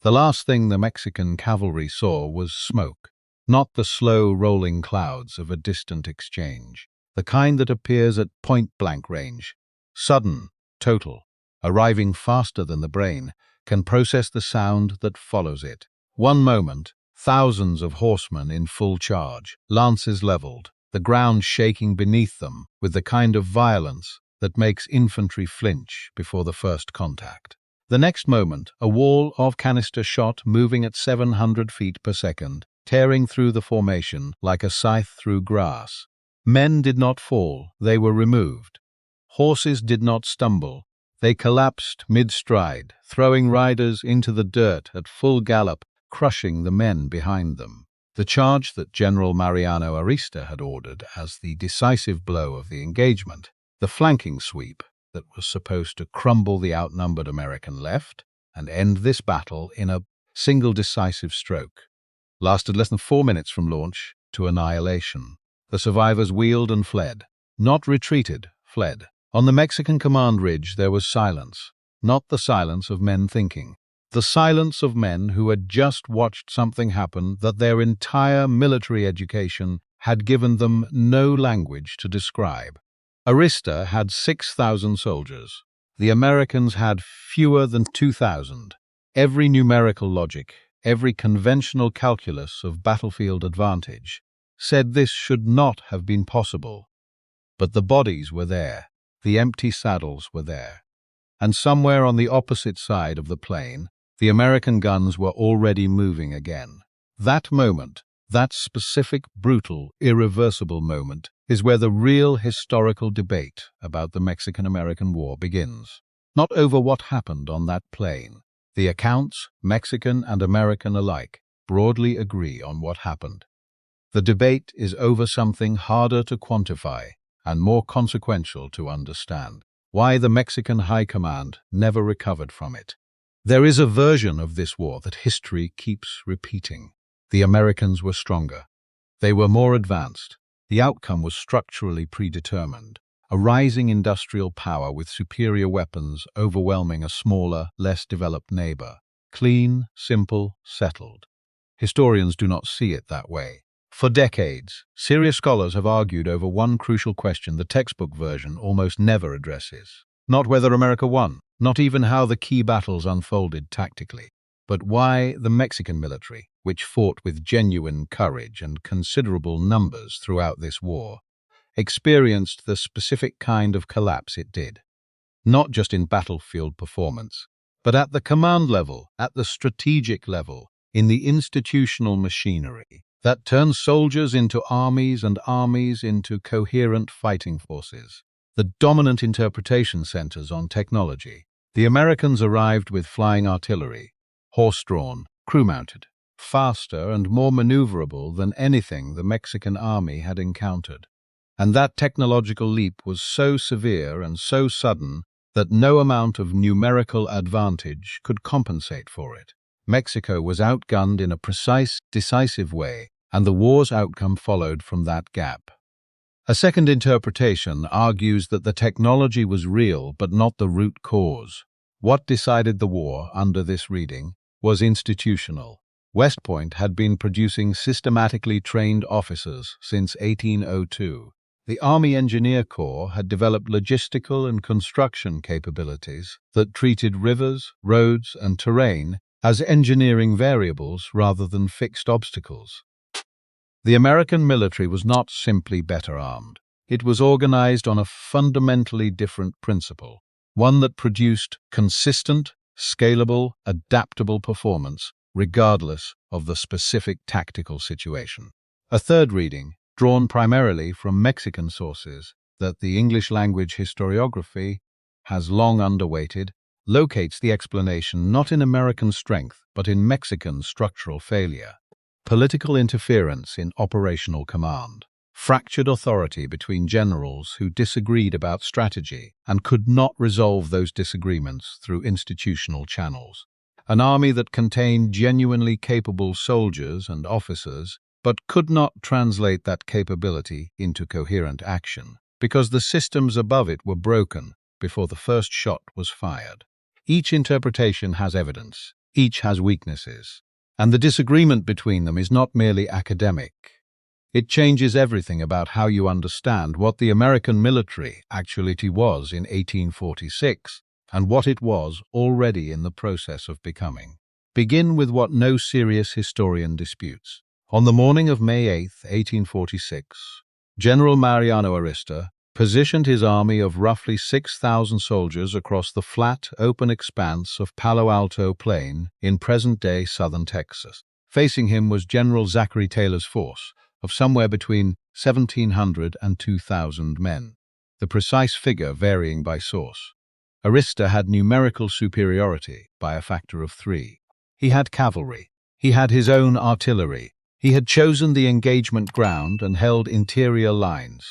The last thing the Mexican cavalry saw was smoke, not the slow rolling clouds of a distant exchange, the kind that appears at point-blank range, sudden, total, arriving faster than the brain can process the sound that follows it. One moment, thousands of horsemen in full charge, lances leveled, the ground shaking beneath them with the kind of violence that makes infantry flinch before the first contact. The next moment, a wall of canister shot moving at 700 feet per second, tearing through the formation like a scythe through grass. Men did not fall, they were removed. Horses did not stumble, they collapsed mid-stride, throwing riders into the dirt at full gallop, crushing the men behind them. The charge that General Mariano Arista had ordered as the decisive blow of the engagement, the flanking sweep that was supposed to crumble the outnumbered American left and end this battle in a single decisive stroke, lasted less than 4 minutes from launch to annihilation. The survivors wheeled and fled. Not retreated, fled. On the Mexican command ridge there was silence, not the silence of men thinking. The silence of men who had just watched something happen that their entire military education had given them no language to describe. Arista had 6,000 soldiers. The Americans had fewer than 2,000. Every numerical logic, every conventional calculus of battlefield advantage said this should not have been possible. But the bodies were there, the empty saddles were there. And somewhere on the opposite side of the plain, the American guns were already moving again. That moment, that specific, brutal, irreversible moment, is where the real historical debate about the Mexican-American War begins. Not over what happened on that plain. The accounts, Mexican and American alike, broadly agree on what happened. The debate is over something harder to quantify and more consequential to understand: why the Mexican High Command never recovered from it. There is a version of this war that history keeps repeating. The Americans were stronger. They were more advanced. The outcome was structurally predetermined. A rising industrial power with superior weapons overwhelming a smaller, less developed neighbor. Clean, simple, settled. Historians do not see it that way. For decades, serious scholars have argued over one crucial question the textbook version almost never addresses. Not whether America won, not even how the key battles unfolded tactically, but why the Mexican military, which fought with genuine courage and considerable numbers throughout this war, experienced the specific kind of collapse it did. Not just in battlefield performance, but at the command level, at the strategic level, in the institutional machinery that turns soldiers into armies and armies into coherent fighting forces. The dominant interpretation centers on technology. The Americans arrived with flying artillery, horse-drawn, crew-mounted, faster and more maneuverable than anything the Mexican army had encountered. And that technological leap was so severe and so sudden that no amount of numerical advantage could compensate for it. Mexico was outgunned in a precise, decisive way, and the war's outcome followed from that gap. A second interpretation argues that the technology was real but not the root cause. What decided the war, under this reading, was institutional. West Point had been producing systematically trained officers since 1802. The Army Engineer Corps had developed logistical and construction capabilities that treated rivers, roads, and terrain as engineering variables rather than fixed obstacles. The American military was not simply better armed. It was organized on a fundamentally different principle, one that produced consistent, scalable, adaptable performance regardless of the specific tactical situation. A third reading, drawn primarily from Mexican sources that the English language historiography has long underweighted, locates the explanation not in American strength but in Mexican structural failure. Political interference in operational command, fractured authority between generals who disagreed about strategy and could not resolve those disagreements through institutional channels. An army that contained genuinely capable soldiers and officers, but could not translate that capability into coherent action, because the systems above it were broken before the first shot was fired. Each interpretation has evidence, Each has weaknesses. And the disagreement between them is not merely academic. It changes everything about how you understand what the American military actually was in 1846 and what it was already in the process of becoming. Begin with what no serious historian disputes. On the morning of May 8, 1846, General Mariano Arista positioned his army of roughly 6,000 soldiers across the flat, open expanse of Palo Alto Plain in present-day southern Texas. Facing him was General Zachary Taylor's force of somewhere between 1,700 and 2,000 men, the precise figure varying by source. Arista had numerical superiority by a factor of 3. He had cavalry. He had his own artillery. He had chosen the engagement ground and held interior lines.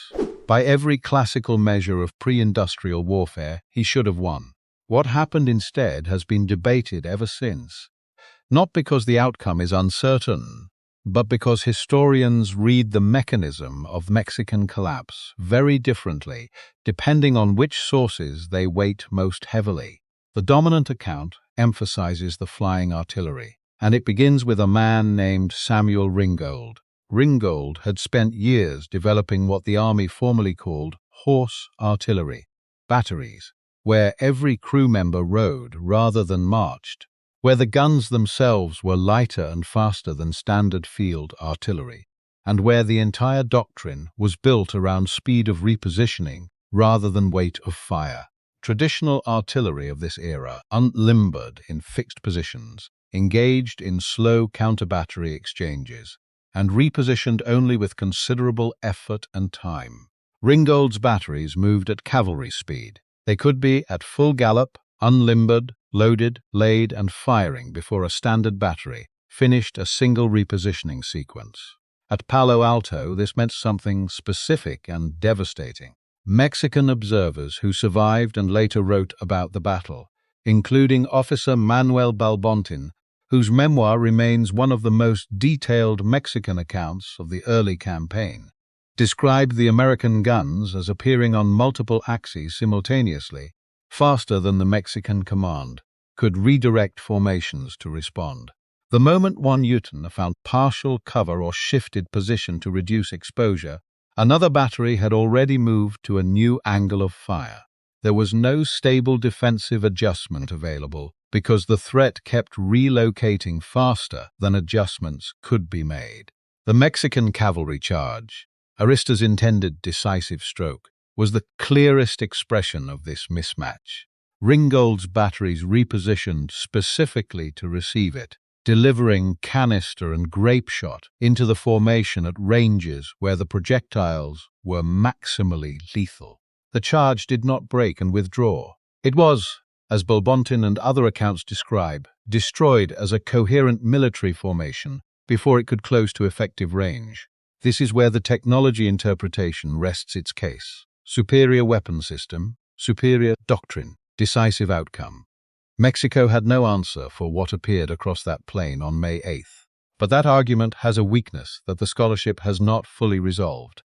By every classical measure of pre-industrial warfare, he should have won. What happened instead has been debated ever since. Not because the outcome is uncertain, but because historians read the mechanism of Mexican collapse very differently, depending on which sources they weight most heavily. The dominant account emphasizes the flying artillery, and it begins with a man named Samuel Ringgold. Ringgold had spent years developing what the army formerly called horse artillery, batteries, where every crew member rode rather than marched, where the guns themselves were lighter and faster than standard field artillery, and where the entire doctrine was built around speed of repositioning rather than weight of fire. Traditional artillery of this era, unlimbered in fixed positions, engaged in slow counter-battery exchanges, and repositioned only with considerable effort and time. Ringgold's batteries moved at cavalry speed. They could be at full gallop, unlimbered, loaded, laid, and firing before a standard battery finished a single repositioning sequence. At Palo Alto, this meant something specific and devastating. Mexican observers who survived and later wrote about the battle, including Officer Manuel Balbontin, whose memoir remains one of the most detailed Mexican accounts of the early campaign, described the American guns as appearing on multiple axes simultaneously, faster than the Mexican command could redirect formations to respond. The moment one unit found partial cover or shifted position to reduce exposure, another battery had already moved to a new angle of fire. There was no stable defensive adjustment available because the threat kept relocating faster than adjustments could be made. The Mexican cavalry charge, Arista's intended decisive stroke, was the clearest expression of this mismatch. Ringgold's batteries repositioned specifically to receive it, delivering canister and grape shot into the formation at ranges where the projectiles were maximally lethal. The charge did not break and withdraw. It was, as Balbontin and other accounts describe, destroyed as a coherent military formation before it could close to effective range. This is where the technology interpretation rests its case. Superior weapon system, superior doctrine, decisive outcome. Mexico had no answer for what appeared across that plain on May 8th. But that argument has a weakness that the scholarship has not fully resolved.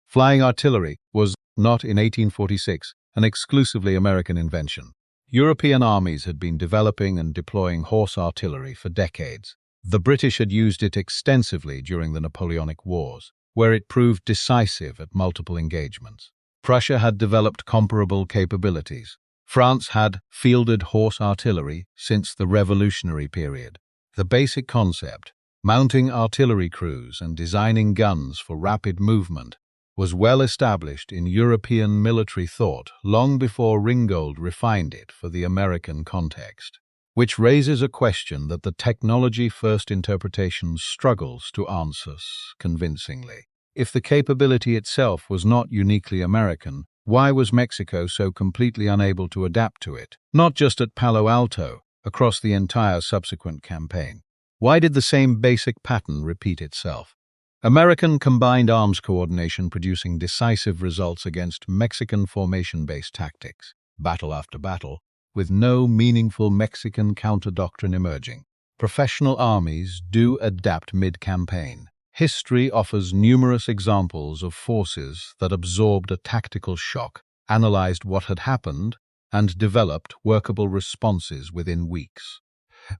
Flying artillery was not, in 1846, an exclusively American invention. European armies had been developing and deploying horse artillery for decades. The British had used it extensively during the Napoleonic Wars, where it proved decisive at multiple engagements. Prussia had developed comparable capabilities. France had fielded horse artillery since the Revolutionary period. The basic concept, mounting artillery crews and designing guns for rapid movement, was well established in European military thought long before Ringgold refined it for the American context, which raises a question that the technology-first interpretation struggles to answer convincingly. If the capability itself was not uniquely American, why was Mexico so completely unable to adapt to it? Not just at Palo Alto, across the entire subsequent campaign. Why did the same basic pattern repeat itself? American combined arms coordination producing decisive results against Mexican formation-based tactics, battle after battle, with no meaningful Mexican counter-doctrine emerging. Professional armies do adapt mid-campaign. History offers numerous examples of forces that absorbed a tactical shock, analyzed what had happened, and developed workable responses within weeks.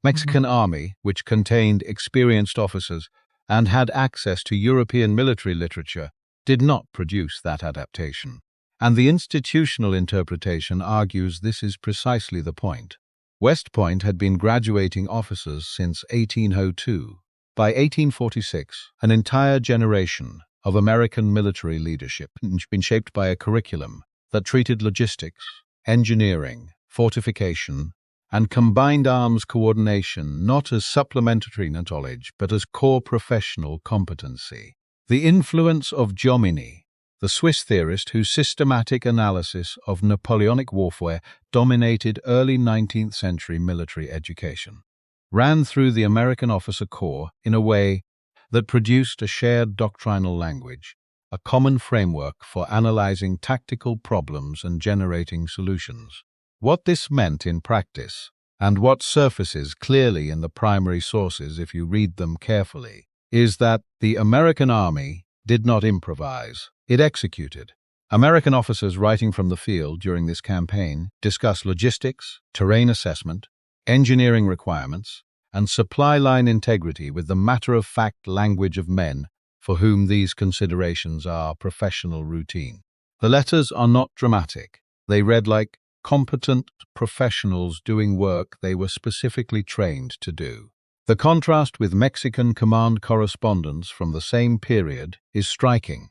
Mexican army, which contained experienced officers and had access to European military literature, did not produce that adaptation. And the institutional interpretation argues this is precisely the point. West Point had been graduating officers since 1802. By 1846, an entire generation of American military leadership had been shaped by a curriculum that treated logistics, engineering, fortification, and combined arms coordination not as supplementary knowledge but as core professional competency. The influence of Jomini, the Swiss theorist whose systematic analysis of Napoleonic warfare dominated early 19th century military education, ran through the American officer corps in a way that produced a shared doctrinal language, a common framework for analyzing tactical problems and generating solutions. What this meant in practice, and what surfaces clearly in the primary sources if you read them carefully, is that the American army did not improvise, it executed. American officers writing from the field during this campaign discuss logistics, terrain assessment, engineering requirements, and supply line integrity with the matter-of-fact language of men for whom these considerations are professional routine. The letters are not dramatic. They read like competent professionals doing work they were specifically trained to do. The contrast with Mexican command correspondence from the same period is striking.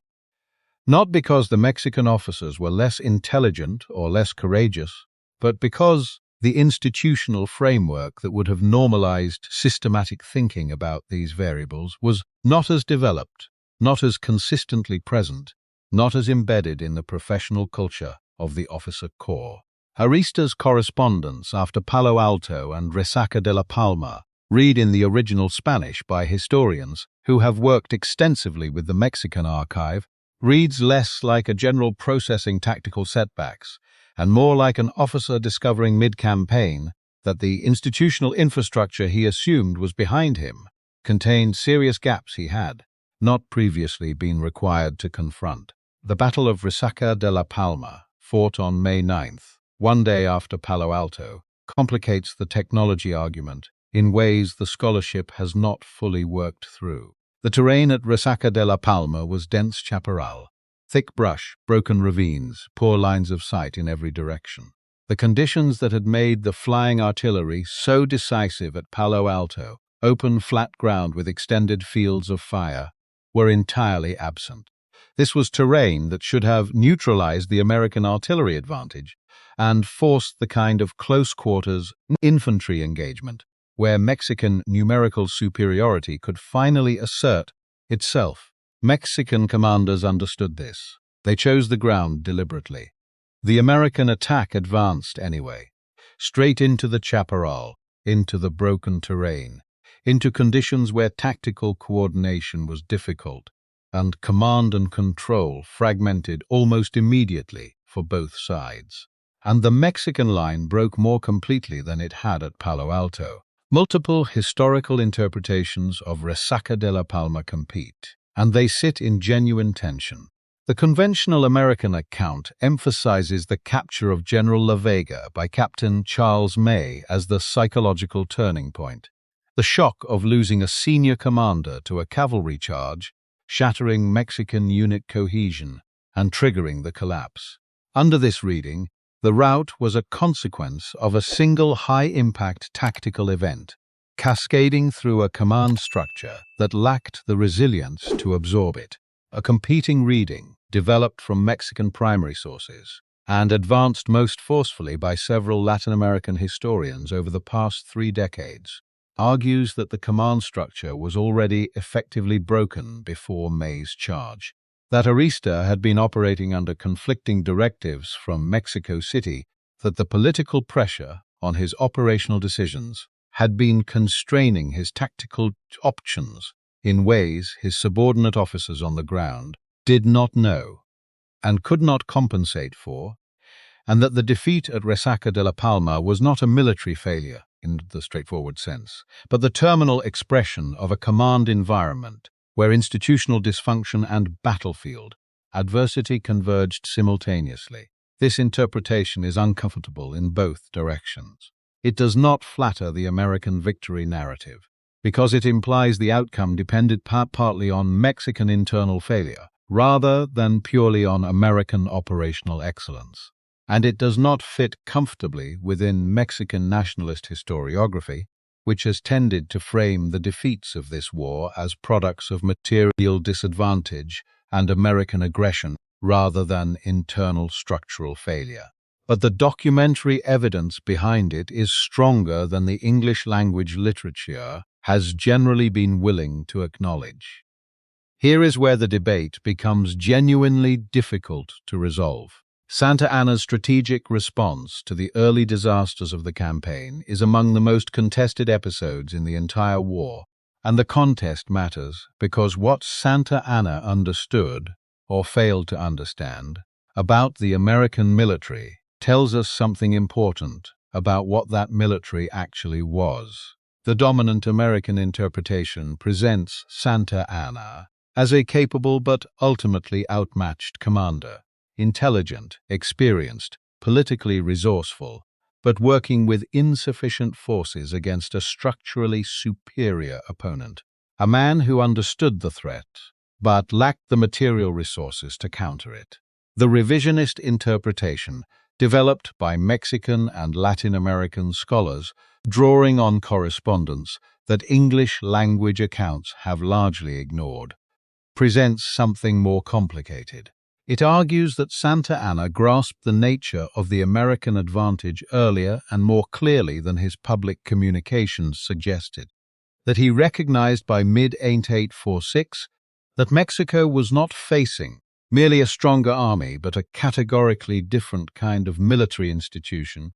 Not because the Mexican officers were less intelligent or less courageous, but because the institutional framework that would have normalized systematic thinking about these variables was not as developed, not as consistently present, not as embedded in the professional culture of the officer corps. Arista's correspondence after Palo Alto and Resaca de la Palma, read in the original Spanish by historians who have worked extensively with the Mexican archive, reads less like a general processing tactical setbacks and more like an officer discovering mid-campaign that the institutional infrastructure he assumed was behind him contained serious gaps he had not previously been required to confront. The Battle of Resaca de la Palma, fought on May 9th, one day after Palo Alto, complicates the technology argument in ways the scholarship has not fully worked through. The terrain at Resaca de la Palma was dense chaparral, thick brush, broken ravines, poor lines of sight in every direction. The conditions that had made the flying artillery so decisive at Palo Alto, open flat ground with extended fields of fire, were entirely absent. This was terrain that should have neutralized the American artillery advantage and forced the kind of close-quarters infantry engagement where Mexican numerical superiority could finally assert itself. Mexican commanders understood this. They chose the ground deliberately. The American attack advanced anyway, straight into the chaparral, into the broken terrain, into conditions where tactical coordination was difficult and command and control fragmented almost immediately for both sides. And the Mexican line broke more completely than it had at Palo Alto. Multiple historical interpretations of Resaca de la Palma compete, and they sit in genuine tension. The conventional American account emphasizes the capture of General La Vega by Captain Charles May as the psychological turning point. The shock of losing a senior commander to a cavalry charge, shattering Mexican unit cohesion and triggering the collapse. Under this reading, the rout was a consequence of a single high-impact tactical event, cascading through a command structure that lacked the resilience to absorb it. A competing reading, developed from Mexican primary sources, and advanced most forcefully by several Latin American historians over the past 3 decades, argues that the command structure was already effectively broken before May's charge. That Arista had been operating under conflicting directives from Mexico City, that the political pressure on his operational decisions had been constraining his tactical options in ways his subordinate officers on the ground did not know and could not compensate for, and that the defeat at Resaca de la Palma was not a military failure in the straightforward sense, but the terminal expression of a command environment where institutional dysfunction and battlefield adversity converged simultaneously. This interpretation is uncomfortable in both directions. It does not flatter the American victory narrative, because it implies the outcome depended partly on Mexican internal failure, rather than purely on American operational excellence. And it does not fit comfortably within Mexican nationalist historiography, which has tended to frame the defeats of this war as products of material disadvantage and American aggression rather than internal structural failure. But the documentary evidence behind it is stronger than the English-language literature has generally been willing to acknowledge. Here is where the debate becomes genuinely difficult to resolve. Santa Anna's strategic response to the early disasters of the campaign is among the most contested episodes in the entire war, and the contest matters because what Santa Anna understood, or failed to understand, about the American military tells us something important about what that military actually was. The dominant American interpretation presents Santa Anna as a capable but ultimately outmatched commander, intelligent, experienced, politically resourceful, but working with insufficient forces against a structurally superior opponent. A man who understood the threat, but lacked the material resources to counter it. The revisionist interpretation, developed by Mexican and Latin American scholars, drawing on correspondence that English-language accounts have largely ignored, presents something more complicated. It argues that Santa Anna grasped the nature of the American advantage earlier and more clearly than his public communications suggested, that he recognized by mid-1846 that Mexico was not facing merely a stronger army, but a categorically different kind of military institution,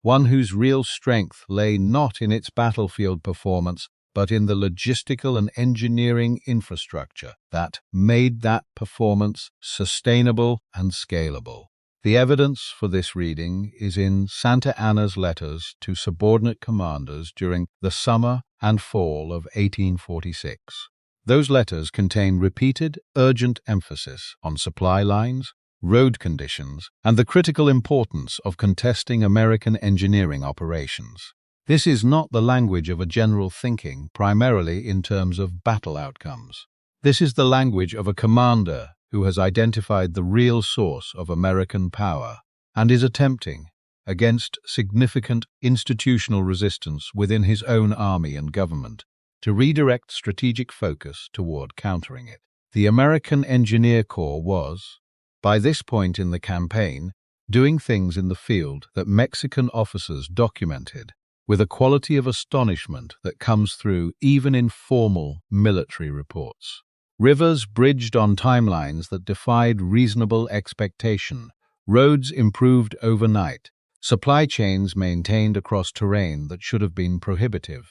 one whose real strength lay not in its battlefield performance, but in the logistical and engineering infrastructure that made that performance sustainable and scalable. The evidence for this reading is in Santa Anna's letters to subordinate commanders during the summer and fall of 1846. Those letters contain repeated, urgent emphasis on supply lines, road conditions, and the critical importance of contesting American engineering operations. This is not the language of a general thinking primarily in terms of battle outcomes. This is the language of a commander who has identified the real source of American power and is attempting, against significant institutional resistance within his own army and government, to redirect strategic focus toward countering it. The American Engineer Corps was, by this point in the campaign, doing things in the field that Mexican officers documented with a quality of astonishment that comes through even in formal military reports. Rivers bridged on timelines that defied reasonable expectation, roads improved overnight, supply chains maintained across terrain that should have been prohibitive.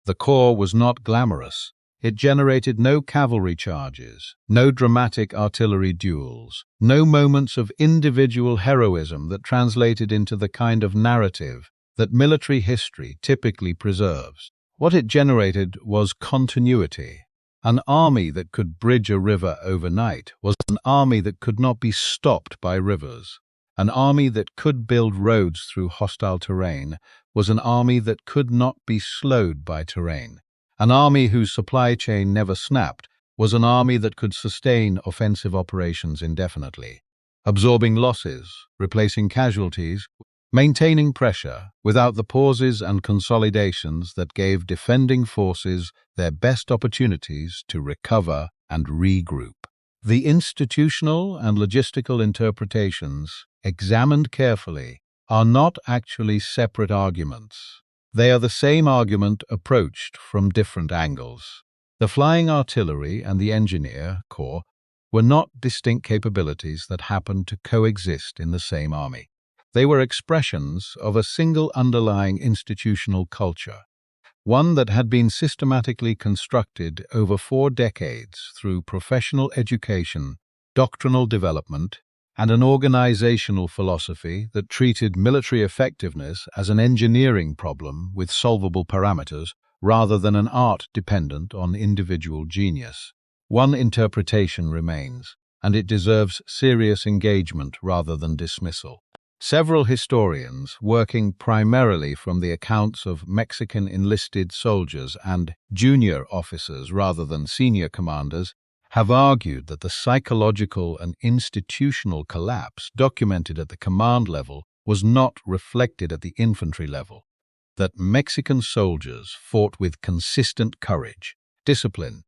The Corps was not glamorous. It generated no cavalry charges, no dramatic artillery duels, no moments of individual heroism that translated into the kind of narrative that military history typically preserves. What it generated was continuity. An army that could bridge a river overnight was an army that could not be stopped by rivers. An army that could build roads through hostile terrain was an army that could not be slowed by terrain. An army whose supply chain never snapped was an army that could sustain offensive operations indefinitely, absorbing losses, replacing casualties, maintaining pressure without the pauses and consolidations that gave defending forces their best opportunities to recover and regroup. The institutional and logistical interpretations, examined carefully, are not actually separate arguments. They are the same argument approached from different angles. The flying artillery and the engineer corps were not distinct capabilities that happened to coexist in the same army. They were expressions of a single underlying institutional culture, one that had been systematically constructed over 4 decades through professional education, doctrinal development, and an organizational philosophy that treated military effectiveness as an engineering problem with solvable parameters rather than an art dependent on individual genius. One interpretation remains, and it deserves serious engagement rather than dismissal. Several historians, working primarily from the accounts of Mexican enlisted soldiers and junior officers rather than senior commanders, have argued that the psychological and institutional collapse documented at the command level was not reflected at the infantry level, that Mexican soldiers fought with consistent courage, discipline,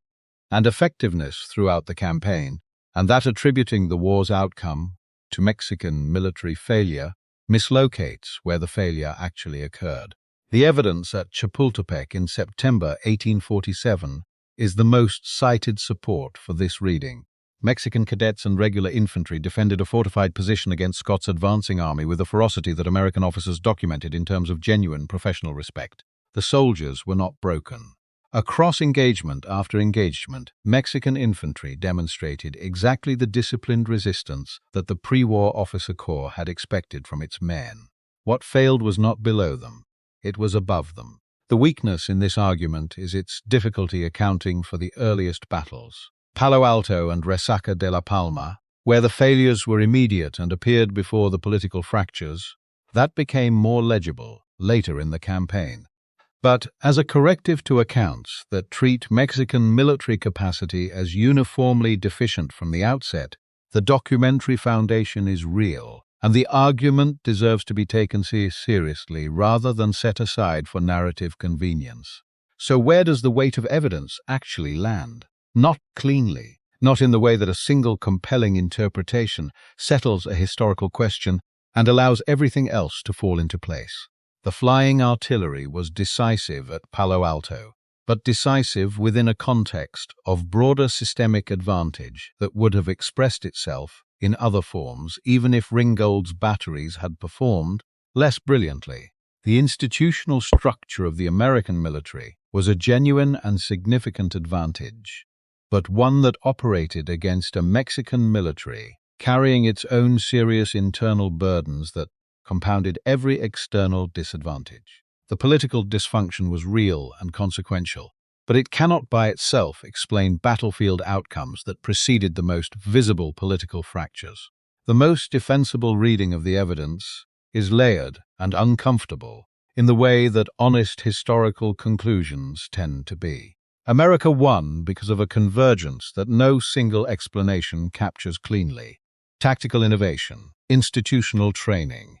and effectiveness throughout the campaign, and that attributing the war's outcome to Mexican military failure mislocates where the failure actually occurred. The evidence at Chapultepec in September 1847 is the most cited support for this reading. Mexican cadets and regular infantry defended a fortified position against Scott's advancing army with a ferocity that American officers documented in terms of genuine professional respect. The soldiers were not broken. Across engagement after engagement, Mexican infantry demonstrated exactly the disciplined resistance that the pre-war officer corps had expected from its men. What failed was not below them, it was above them. The weakness in this argument is its difficulty accounting for the earliest battles. Palo Alto and Resaca de la Palma, where the failures were immediate and appeared before the political fractures, that became more legible later in the campaign. But as a corrective to accounts that treat Mexican military capacity as uniformly deficient from the outset, the documentary foundation is real, and the argument deserves to be taken seriously rather than set aside for narrative convenience. So where does the weight of evidence actually land? Not cleanly, not in the way that a single compelling interpretation settles a historical question and allows everything else to fall into place. The flying artillery was decisive at Palo Alto, but decisive within a context of broader systemic advantage that would have expressed itself in other forms even if Ringgold's batteries had performed less brilliantly. The institutional structure of the American military was a genuine and significant advantage, but one that operated against a Mexican military carrying its own serious internal burdens that compounded every external disadvantage. The political dysfunction was real and consequential, but it cannot by itself explain battlefield outcomes that preceded the most visible political fractures. The most defensible reading of the evidence is layered and uncomfortable in the way that honest historical conclusions tend to be. America won because of a convergence that no single explanation captures cleanly. Tactical innovation, institutional training,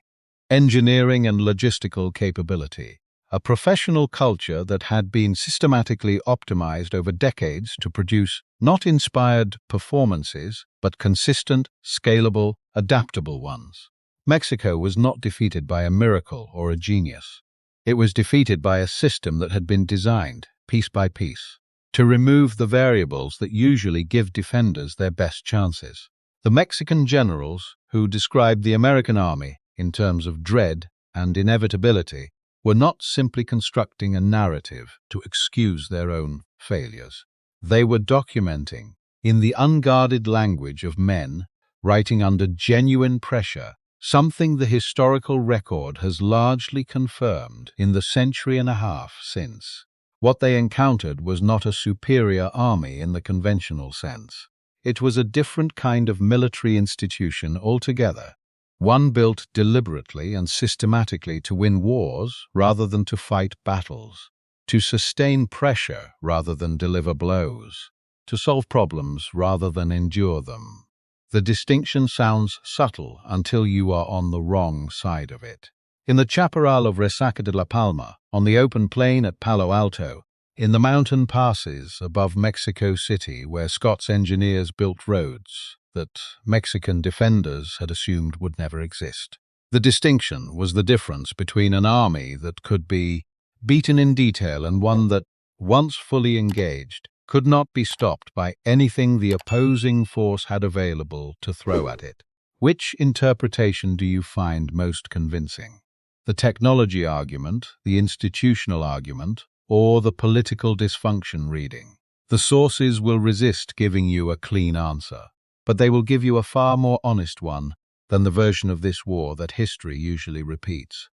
engineering and logistical capability, a professional culture that had been systematically optimized over decades to produce not inspired performances, but consistent, scalable, adaptable ones. Mexico was not defeated by a miracle or a genius. It was defeated by a system that had been designed, piece by piece, to remove the variables that usually give defenders their best chances. The Mexican generals, who described the American army in terms of dread and inevitability, were not simply constructing a narrative to excuse their own failures. They were documenting, in the unguarded language of men writing under genuine pressure, something the historical record has largely confirmed in the century and a half since. What they encountered was not a superior army in the conventional sense. It was a different kind of military institution altogether, one built deliberately and systematically to win wars rather than to fight battles, to sustain pressure rather than deliver blows, to solve problems rather than endure them. The distinction sounds subtle until you are on the wrong side of it. In the chaparral of Resaca de la Palma, on the open plain at Palo Alto, in the mountain passes above Mexico City where Scott's engineers built roads that Mexican defenders had assumed would never exist. The distinction was the difference between an army that could be beaten in detail and one that, once fully engaged, could not be stopped by anything the opposing force had available to throw at it. Which interpretation do you find most convincing? The technology argument, the institutional argument, or the political dysfunction reading? The sources will resist giving you a clean answer, but they will give you a far more honest one than the version of this war that history usually repeats.